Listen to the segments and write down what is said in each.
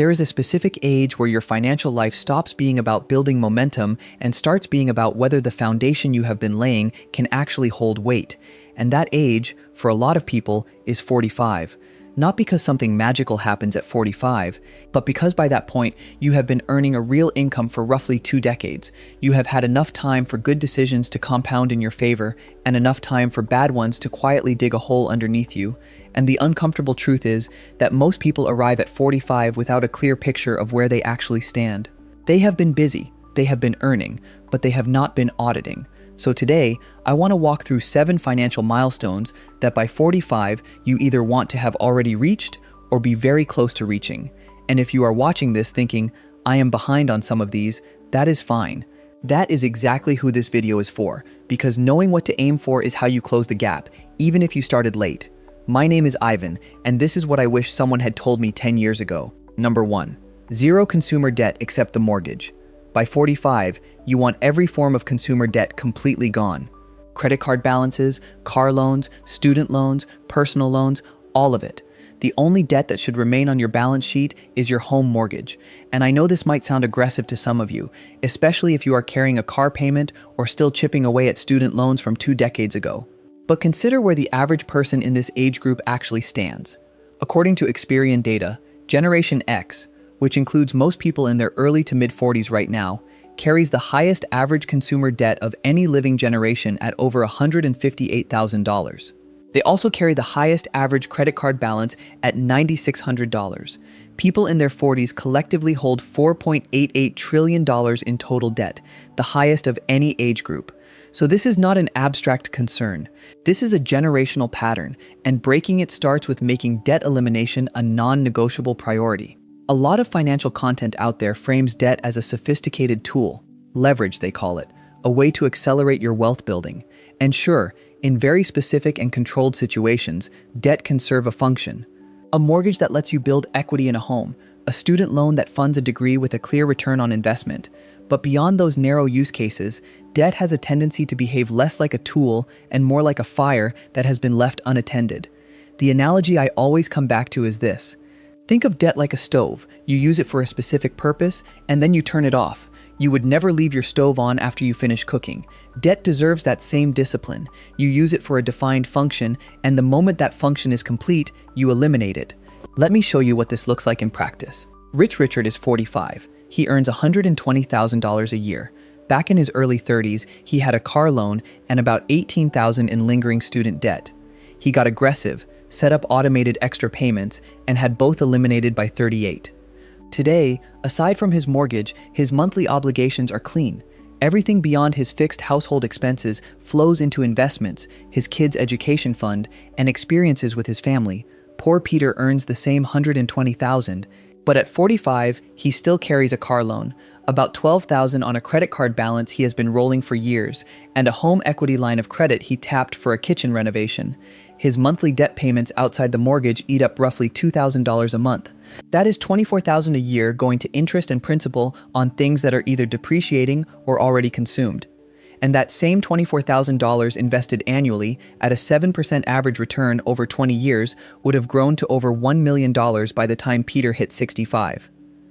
There is a specific age where your financial life stops being about building momentum and starts being about whether the foundation you have been laying can actually hold weight. And that age, for a lot of people, is 45. Not because something magical happens at 45, but because by that point, you have been earning a real income for roughly 2 decades. You have had enough time for good decisions to compound in your favor, and enough time for bad ones to quietly dig a hole underneath you. And the uncomfortable truth is that most people arrive at 45 without a clear picture of where they actually stand. They have been busy, they have been earning, but they have not been auditing. So today, I want to walk through 7 financial milestones that by 45, you either want to have already reached or be very close to reaching. And if you are watching this thinking, I am behind on some of these, that is fine. That is exactly who this video is for, because knowing what to aim for is how you close the gap, even if you started late. My name is Ivan, and this is what I wish someone had told me 10 years ago. Number 1. Zero consumer debt except the mortgage. By 45, you want every form of consumer debt completely gone. Credit card balances, car loans, student loans, personal loans, all of it. The only debt that should remain on your balance sheet is your home mortgage. And I know this might sound aggressive to some of you, especially if you are carrying a car payment or still chipping away at student loans from 2 decades ago. But consider where the average person in this age group actually stands. According to Experian data, Generation X, which includes most people in their early to mid-40s right now, carries the highest average consumer debt of any living generation at over $158,000. They also carry the highest average credit card balance at $9,600. People in their 40s collectively hold $4.88 trillion in total debt, the highest of any age group. So this is not an abstract concern. This is a generational pattern, and breaking it starts with making debt elimination a non-negotiable priority. A lot of financial content out there frames debt as a sophisticated tool, leverage they call it, a way to accelerate your wealth building. And sure, in very specific and controlled situations, debt can serve a function. A mortgage that lets you build equity in a home, a student loan that funds a degree with a clear return on investment. But beyond those narrow use cases, debt has a tendency to behave less like a tool and more like a fire that has been left unattended. The analogy I always come back to is this. Think of debt like a stove. You use it for a specific purpose, and then you turn it off. You would never leave your stove on after you finish cooking. Debt deserves that same discipline. You use it for a defined function, and the moment that function is complete, you eliminate it. Let me show you what this looks like in practice. Rich Richard is 45. He earns $120,000 a year. Back in his early 30s, he had a car loan and about $18,000 in lingering student debt. He got aggressive, set up automated extra payments, and had both eliminated by 38. Today, aside from his mortgage, his monthly obligations are clean. Everything beyond his fixed household expenses flows into investments, his kids' education fund, and experiences with his family. Poor Peter earns the same $120,000, but at 45, he still carries a car loan, about $12,000 on a credit card balance he has been rolling for years, and a home equity line of credit he tapped for a kitchen renovation. His monthly debt payments outside the mortgage eat up roughly $2,000 a month. That is $24,000 a year going to interest and principal on things that are either depreciating or already consumed. And that same $24,000 invested annually at a 7% average return over 20 years would have grown to over $1 million by the time Peter hit 65.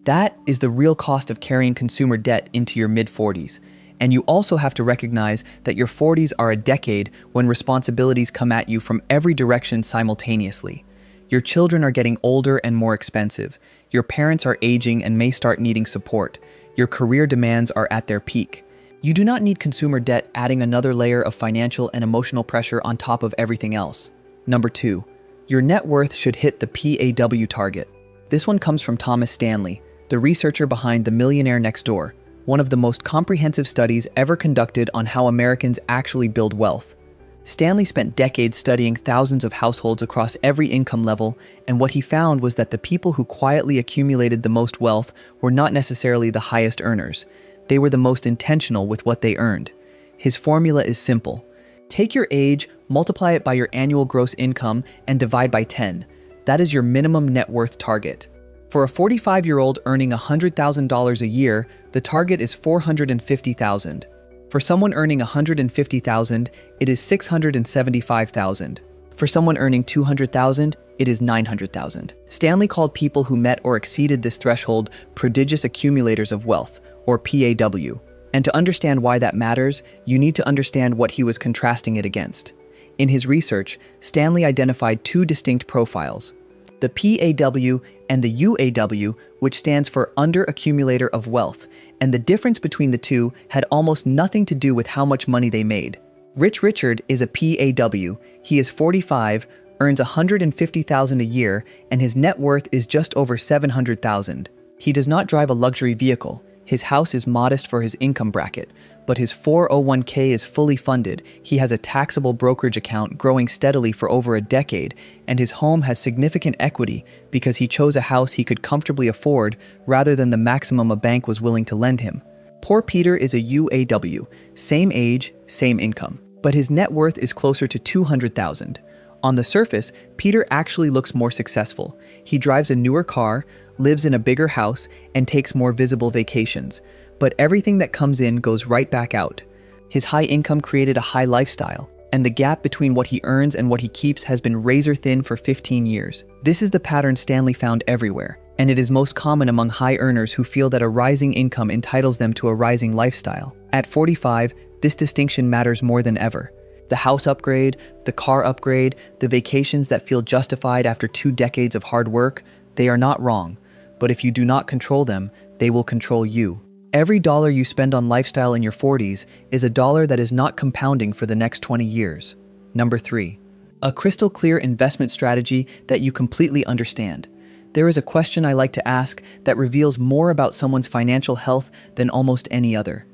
That is the real cost of carrying consumer debt into your mid-40s. And you also have to recognize that your 40s are a decade when responsibilities come at you from every direction simultaneously. Your children are getting older and more expensive. Your parents are aging and may start needing support. Your career demands are at their peak. You do not need consumer debt adding another layer of financial and emotional pressure on top of everything else. Number 2, your net worth should hit the PAW target. This one comes from Thomas Stanley, the researcher behind The Millionaire Next Door, one of the most comprehensive studies ever conducted on how Americans actually build wealth. Stanley spent decades studying thousands of households across every income level, and what he found was that the people who quietly accumulated the most wealth were not necessarily the highest earners. They were the most intentional with what they earned. His formula is simple. Take your age, multiply it by your annual gross income, and divide by 10. That is your minimum net worth target. For a 45-year-old earning $100,000 a year, the target is $450,000. For someone earning $150,000, it is $675,000. For someone earning 200,000, it is 900,000. Stanley called people who met or exceeded this threshold prodigious accumulators of wealth, or PAW. And to understand why that matters, you need to understand what he was contrasting it against. In his research, Stanley identified two distinct profiles: the PAW and the UAW, which stands for under-accumulator of wealth, and the difference between the two had almost nothing to do with how much money they made. Rich Richard is a PAW. He is 45, earns $150,000 a year, and his net worth is just over $700,000. He does not drive a luxury vehicle. His house is modest for his income bracket, but his 401k is fully funded. He has a taxable brokerage account growing steadily for over a decade, and his home has significant equity because he chose a house he could comfortably afford rather than the maximum a bank was willing to lend him. Poor Peter is a UAW, same age, same income, but his net worth is closer to $200,000. On the surface, Peter actually looks more successful. He drives a newer car, lives in a bigger house, and takes more visible vacations. But everything that comes in goes right back out. His high income created a high lifestyle, and the gap between what he earns and what he keeps has been razor thin for 15 years. This is the pattern Stanley found everywhere, and it is most common among high earners who feel that a rising income entitles them to a rising lifestyle. At 45, this distinction matters more than ever. The house upgrade, the car upgrade, the vacations that feel justified after 2 decades of hard work, they are not wrong. But if you do not control them, they will control you. Every dollar you spend on lifestyle in your 40s is a dollar that is not compounding for the next 20 years. Number 3. A crystal clear investment strategy that you completely understand. There is a question I like to ask that reveals more about someone's financial health than almost any other.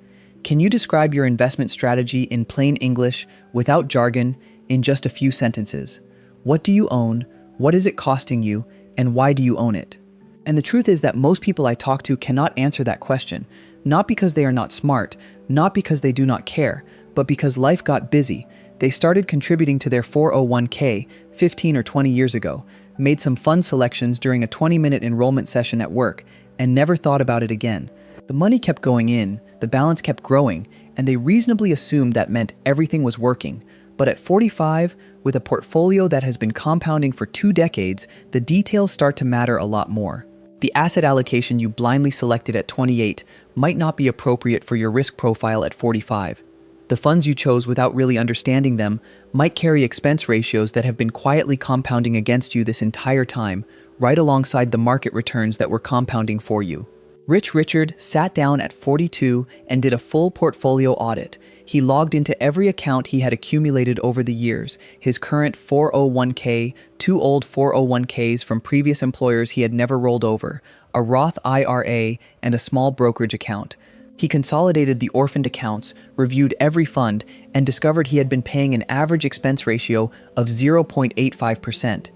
Can you describe your investment strategy in plain English, without jargon, in just a few sentences? What do you own? What is it costing you? And why do you own it? And the truth is that most people I talk to cannot answer that question, not because they are not smart, not because they do not care, but because life got busy. They started contributing to their 401k 15 or 20 years ago, made some fund selections during a 20-minute enrollment session at work, and never thought about it again. The money kept going in, the balance kept growing, and they reasonably assumed that meant everything was working. But at 45, with a portfolio that has been compounding for 2 decades, the details start to matter a lot more. The asset allocation you blindly selected at 28 might not be appropriate for your risk profile at 45. The funds you chose without really understanding them might carry expense ratios that have been quietly compounding against you this entire time, right alongside the market returns that were compounding for you. Rich Richard sat down at 42 and did a full portfolio audit. He logged into every account he had accumulated over the years, his current 401k, 2 old 401ks from previous employers he had never rolled over, a Roth IRA, and a small brokerage account. He consolidated the orphaned accounts, reviewed every fund, and discovered he had been paying an average expense ratio of 0.85%.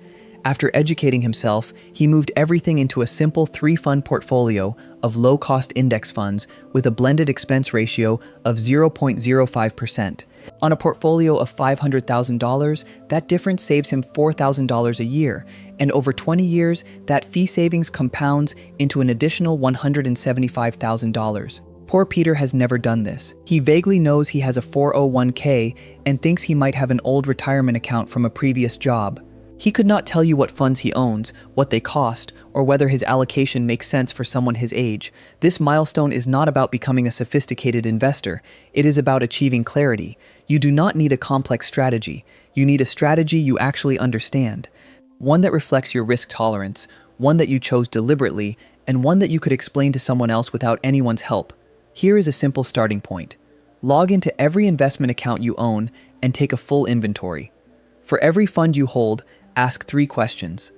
After educating himself, he moved everything into a simple 3-fund portfolio of low-cost index funds with a blended expense ratio of 0.05%. On a portfolio of $500,000, that difference saves him $4,000 a year, and over 20 years, that fee savings compounds into an additional $175,000. Poor Peter has never done this. He vaguely knows he has a 401k and thinks he might have an old retirement account from a previous job. He could not tell you what funds he owns, what they cost, or whether his allocation makes sense for someone his age. This milestone is not about becoming a sophisticated investor. It is about achieving clarity. You do not need a complex strategy. You need a strategy you actually understand. One that reflects your risk tolerance, one that you chose deliberately, and one that you could explain to someone else without anyone's help. Here is a simple starting point. Log into every investment account you own and take a full inventory. For every fund you hold, ask 3 questions.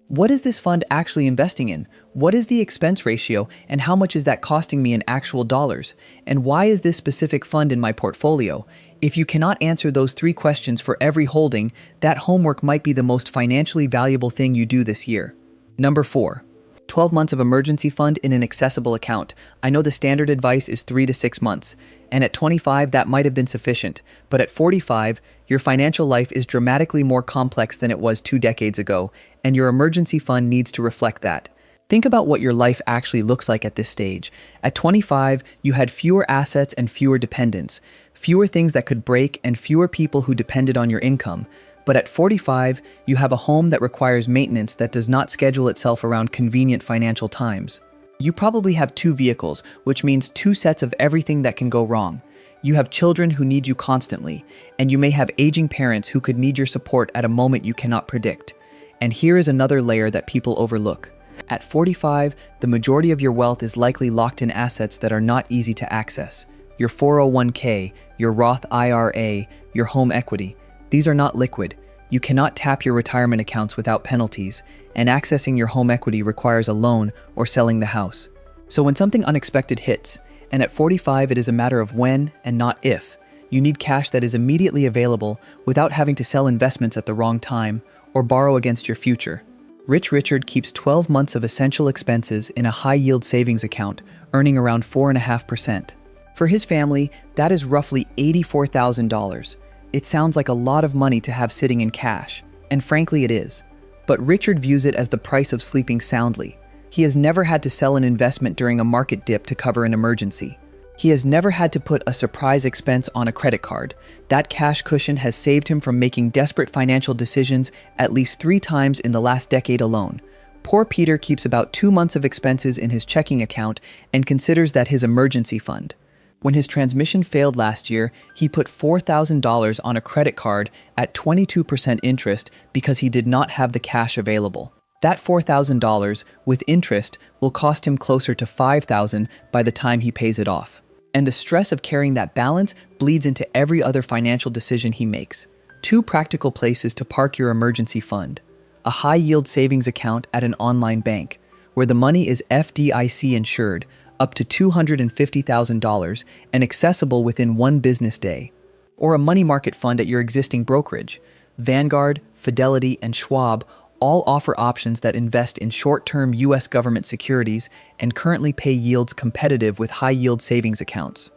What is this fund actually investing in? What is the expense ratio, and how much is that costing me in actual dollars? And why is this specific fund in my portfolio? If you cannot answer those 3 questions for every holding, that homework might be the most financially valuable thing you do this year. Number 4. 12 months of emergency fund in an accessible account. I know the standard advice is 3 to 6 months, and at 25 that might have been sufficient, but at 45, your financial life is dramatically more complex than it was 2 decades ago, and your emergency fund needs to reflect that. Think about what your life actually looks like at this stage. At 25, you had fewer assets and fewer dependents, fewer things that could break and fewer people who depended on your income. But at 45, you have a home that requires maintenance that does not schedule itself around convenient financial times. You probably have two vehicles, which means two sets of everything that can go wrong. You have children who need you constantly, and you may have aging parents who could need your support at a moment you cannot predict. And here is another layer that people overlook. At 45, the majority of your wealth is likely locked in assets that are not easy to access. Your 401k, your Roth IRA, your home equity. These are not liquid. You cannot tap your retirement accounts without penalties, and accessing your home equity requires a loan or selling the house. So when something unexpected hits, and at 45 it is a matter of when and not if, you need cash that is immediately available without having to sell investments at the wrong time or borrow against your future. Rich Richard keeps 12 months of essential expenses in a high-yield savings account, earning around 4.5%. For his family, that is roughly $84,000. It sounds like a lot of money to have sitting in cash, and frankly it is. But Richard views it as the price of sleeping soundly. He has never had to sell an investment during a market dip to cover an emergency. He has never had to put a surprise expense on a credit card. That cash cushion has saved him from making desperate financial decisions at least 3 times in the last decade alone. Poor Peter keeps about 2 months of expenses in his checking account and considers that his emergency fund. When his transmission failed last year, he put $4,000 on a credit card at 22% interest because he did not have the cash available. That $4,000 with interest will cost him closer to $5,000 by the time he pays it off. And the stress of carrying that balance bleeds into every other financial decision he makes. 2 practical places to park your emergency fund. A high-yield savings account at an online bank, where the money is FDIC insured, up to $250,000 and accessible within 1 business day. Or a money market fund at your existing brokerage. Vanguard, Fidelity, and Schwab all offer options that invest in short-term U.S. government securities and currently pay yields competitive with high-yield savings accounts.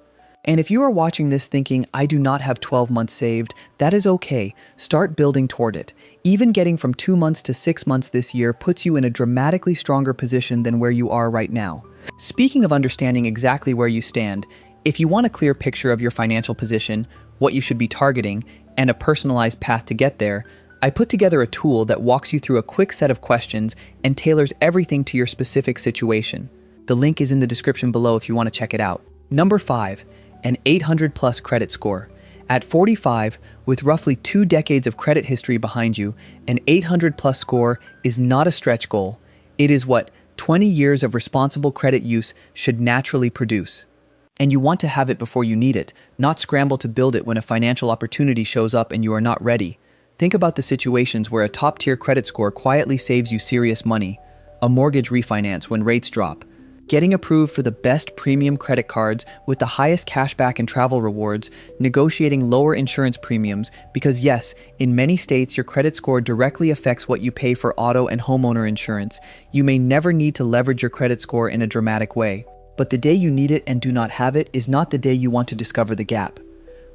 And if you are watching this thinking, I do not have 12 months saved, that is okay. Start building toward it. Even getting from 2 months to 6 months this year puts you in a dramatically stronger position than where you are right now. Speaking of understanding exactly where you stand, if you want a clear picture of your financial position, what you should be targeting, and a personalized path to get there, I put together a tool that walks you through a quick set of questions and tailors everything to your specific situation. The link is in the description below if you want to check it out. Number 5, an 800+ credit score. At 45, with roughly 2 decades of credit history behind you, an 800+ score is not a stretch goal. It is what 20 years of responsible credit use should naturally produce. And you want to have it before you need it, not scramble to build it when a financial opportunity shows up and you are not ready. Think about the situations where a top-tier credit score quietly saves you serious money. A mortgage refinance when rates drop. Getting approved for the best premium credit cards with the highest cashback and travel rewards. Negotiating lower insurance premiums because yes, in many states your credit score directly affects what you pay for auto and homeowner insurance. You may never need to leverage your credit score in a dramatic way. But the day you need it and do not have it is not the day you want to discover the gap.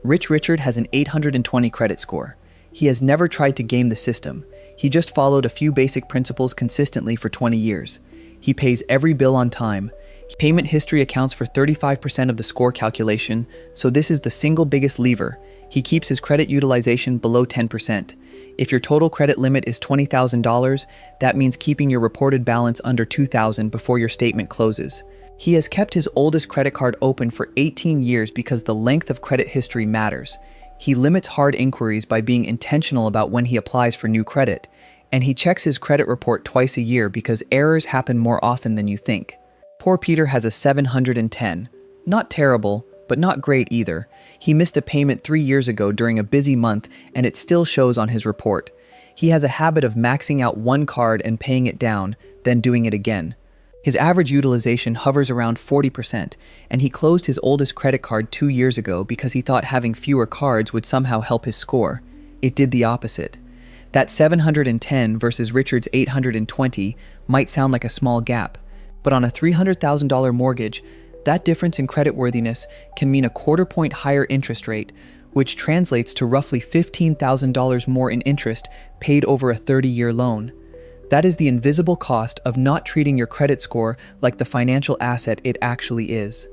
Rich Richard has an 820 credit score. He has never tried to game the system. He just followed a few basic principles consistently for 20 years. He pays every bill on time. Payment history accounts for 35% of the score calculation, so this is the single biggest lever. He keeps his credit utilization below 10%. If your total credit limit is $20,000, that means keeping your reported balance under $2,000 before your statement closes. He has kept his oldest credit card open for 18 years because the length of credit history matters. He limits hard inquiries by being intentional about when he applies for new credit, and he checks his credit report twice a year because errors happen more often than you think. Poor Peter has a 710. Not terrible, but not great either. He missed a payment 3 years ago during a busy month, and it still shows on his report. He has a habit of maxing out one card and paying it down, then doing it again. His average utilization hovers around 40%, and he closed his oldest credit card 2 years ago because he thought having fewer cards would somehow help his score. It did the opposite. That 710 versus Richard's 820 might sound like a small gap, but on a $300,000 mortgage, that difference in creditworthiness can mean a quarter-point higher interest rate, which translates to roughly $15,000 more in interest paid over a 30-year loan. That is the invisible cost of not treating your credit score like the financial asset it actually is.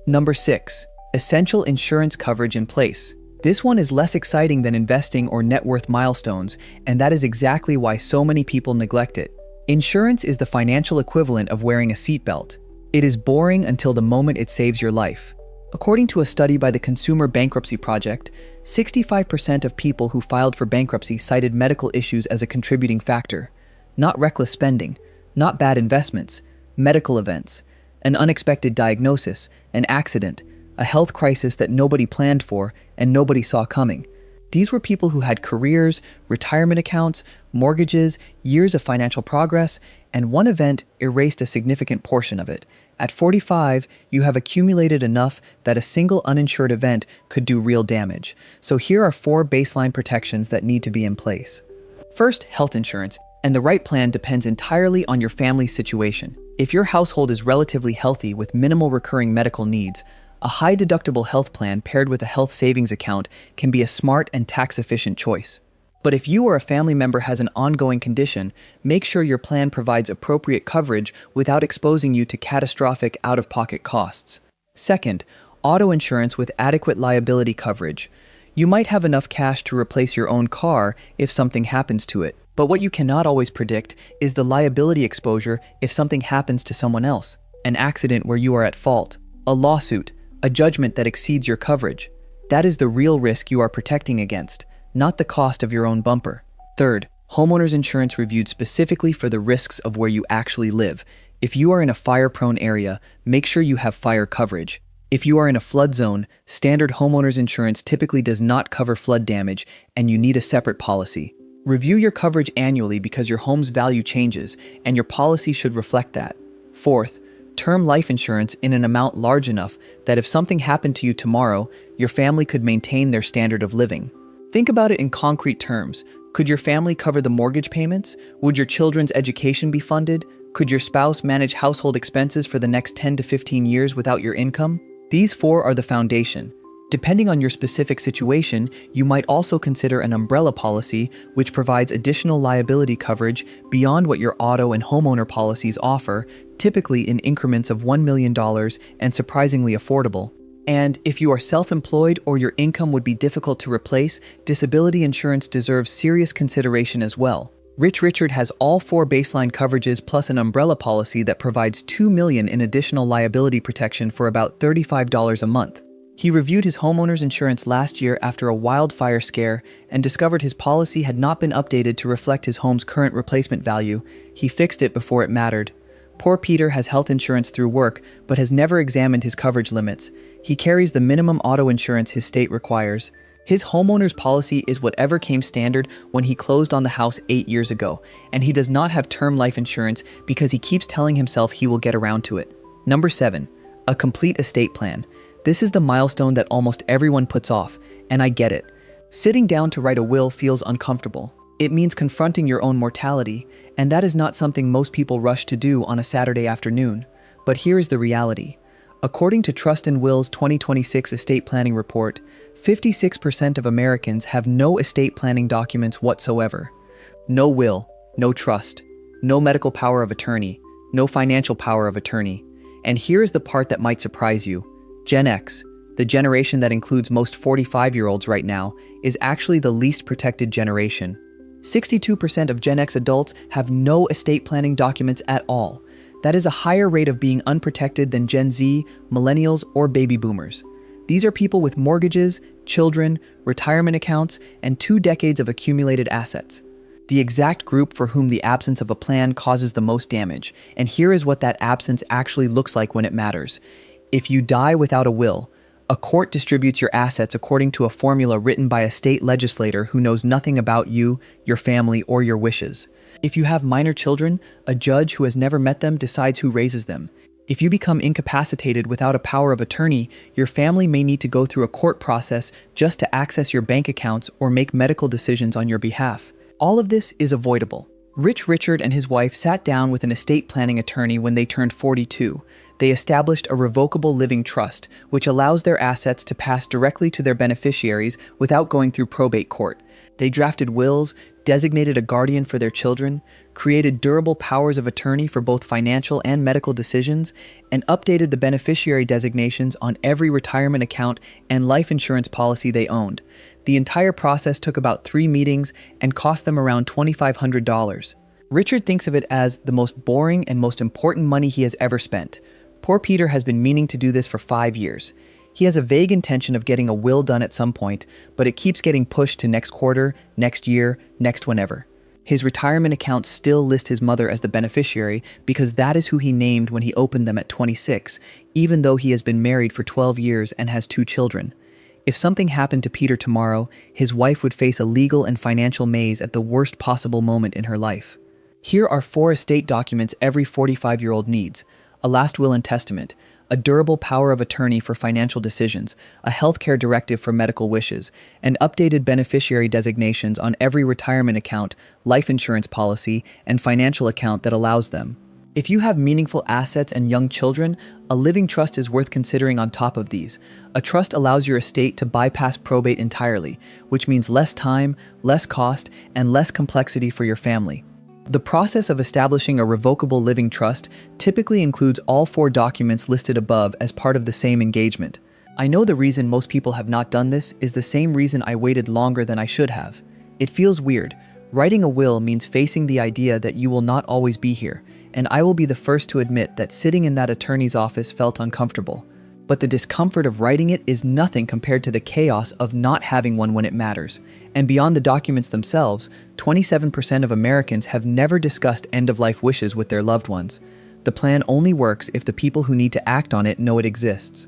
Number 6, essential insurance coverage in place. This one is less exciting than investing or net worth milestones, and that is exactly why so many people neglect it. Insurance is the financial equivalent of wearing a seatbelt. It is boring until the moment it saves your life. According to a study by the Consumer Bankruptcy Project, 65% of people who filed for bankruptcy cited medical issues as a contributing factor. Not reckless spending, not bad investments, medical events, an unexpected diagnosis, an accident, a health crisis that nobody planned for and nobody saw coming. These were people who had careers, retirement accounts, mortgages, years of financial progress, and one event erased a significant portion of it. At 45, you have accumulated enough that a single uninsured event could do real damage. So here are 4 baseline protections that need to be in place. First, health insurance, and the right plan depends entirely on your family's situation. If your household is relatively healthy with minimal recurring medical needs, a high-deductible health plan paired with a health savings account can be a smart and tax-efficient choice. But if you or a family member has an ongoing condition, make sure your plan provides appropriate coverage without exposing you to catastrophic out-of-pocket costs. Second, auto insurance with adequate liability coverage. You might have enough cash to replace your own car if something happens to it, but what you cannot always predict is the liability exposure if something happens to someone else, an accident where you are at fault, a lawsuit, a judgment that exceeds your coverage. That is the real risk you are protecting against, not the cost of your own bumper. Third, homeowners insurance reviewed specifically for the risks of where you actually live. If you are in a fire-prone area, make sure you have fire coverage. If you are in a flood zone, standard homeowners insurance typically does not cover flood damage, and you need a separate policy. Review your coverage annually because your home's value changes, and your policy should reflect that. Fourth, term life insurance in an amount large enough that if something happened to you tomorrow, your family could maintain their standard of living. Think about it in concrete terms. Could your family cover the mortgage payments? Would your children's education be funded? Could your spouse manage household expenses for the next 10 to 15 years without your income? These 4 are the foundation. Depending on your specific situation, you might also consider an umbrella policy, which provides additional liability coverage beyond what your auto and homeowner policies offer, typically in increments of $1 million and surprisingly affordable. And if you are self-employed or your income would be difficult to replace, disability insurance deserves serious consideration as well. Rich Richard has all 4 baseline coverages plus an umbrella policy that provides $2 million in additional liability protection for about $35 a month. He reviewed his homeowner's insurance last year after a wildfire scare and discovered his policy had not been updated to reflect his home's current replacement value. He fixed it before it mattered. Poor Peter has health insurance through work, but has never examined his coverage limits. He carries the minimum auto insurance his state requires. His homeowner's policy is whatever came standard when he closed on the house 8 years ago, and he does not have term life insurance because he keeps telling himself he will get around to it. Number 7, a complete estate plan. This is the milestone that almost everyone puts off, and I get it. Sitting down to write a will feels uncomfortable. It means confronting your own mortality, and that is not something most people rush to do on a Saturday afternoon. But here is the reality. According to Trust and Will's 2026 estate planning report, 56% of Americans have no estate planning documents whatsoever. No will, no trust, no medical power of attorney, no financial power of attorney. And here is the part that might surprise you. Gen X, the generation that includes most 45-year-olds right now, is actually the least protected generation. 62% of Gen X adults have no estate planning documents at all. That is a higher rate of being unprotected than Gen Z, millennials, or baby boomers. These are people with mortgages, children, retirement accounts, and 2 decades of accumulated assets. The exact group for whom the absence of a plan causes the most damage, and here is what that absence actually looks like when it matters. If you die without a will, a court distributes your assets according to a formula written by a state legislator who knows nothing about you, your family, or your wishes. If you have minor children, a judge who has never met them decides who raises them. If you become incapacitated without a power of attorney, your family may need to go through a court process just to access your bank accounts or make medical decisions on your behalf. All of this is avoidable. Rich Richard and his wife sat down with an estate planning attorney when they turned 42. They established a revocable living trust, which allows their assets to pass directly to their beneficiaries without going through probate court. They drafted wills, designated a guardian for their children, created durable powers of attorney for both financial and medical decisions, and updated the beneficiary designations on every retirement account and life insurance policy they owned. The entire process took about 3 meetings and cost them around $2,500. Richard thinks of it as the most boring and most important money he has ever spent. Poor Peter has been meaning to do this for 5 years. He has a vague intention of getting a will done at some point, but it keeps getting pushed to next quarter, next year, next whenever. His retirement accounts still list his mother as the beneficiary because that is who he named when he opened them at 26, even though he has been married for 12 years and has 2 children. If something happened to Peter tomorrow, his wife would face a legal and financial maze at the worst possible moment in her life. Here are 4 estate documents every 45-year-old needs: a last will and testament, a durable power of attorney for financial decisions, a healthcare directive for medical wishes, and updated beneficiary designations on every retirement account, life insurance policy, and financial account that allows them. If you have meaningful assets and young children, a living trust is worth considering on top of these. A trust allows your estate to bypass probate entirely, which means less time, less cost, and less complexity for your family. The process of establishing a revocable living trust typically includes all 4 documents listed above as part of the same engagement. I know the reason most people have not done this is the same reason I waited longer than I should have. It feels weird. Writing a will means facing the idea that you will not always be here, and I will be the first to admit that sitting in that attorney's office felt uncomfortable. But the discomfort of writing it is nothing compared to the chaos of not having one when it matters. And beyond the documents themselves, 27% of Americans have never discussed end-of-life wishes with their loved ones. The plan only works if the people who need to act on it know it exists.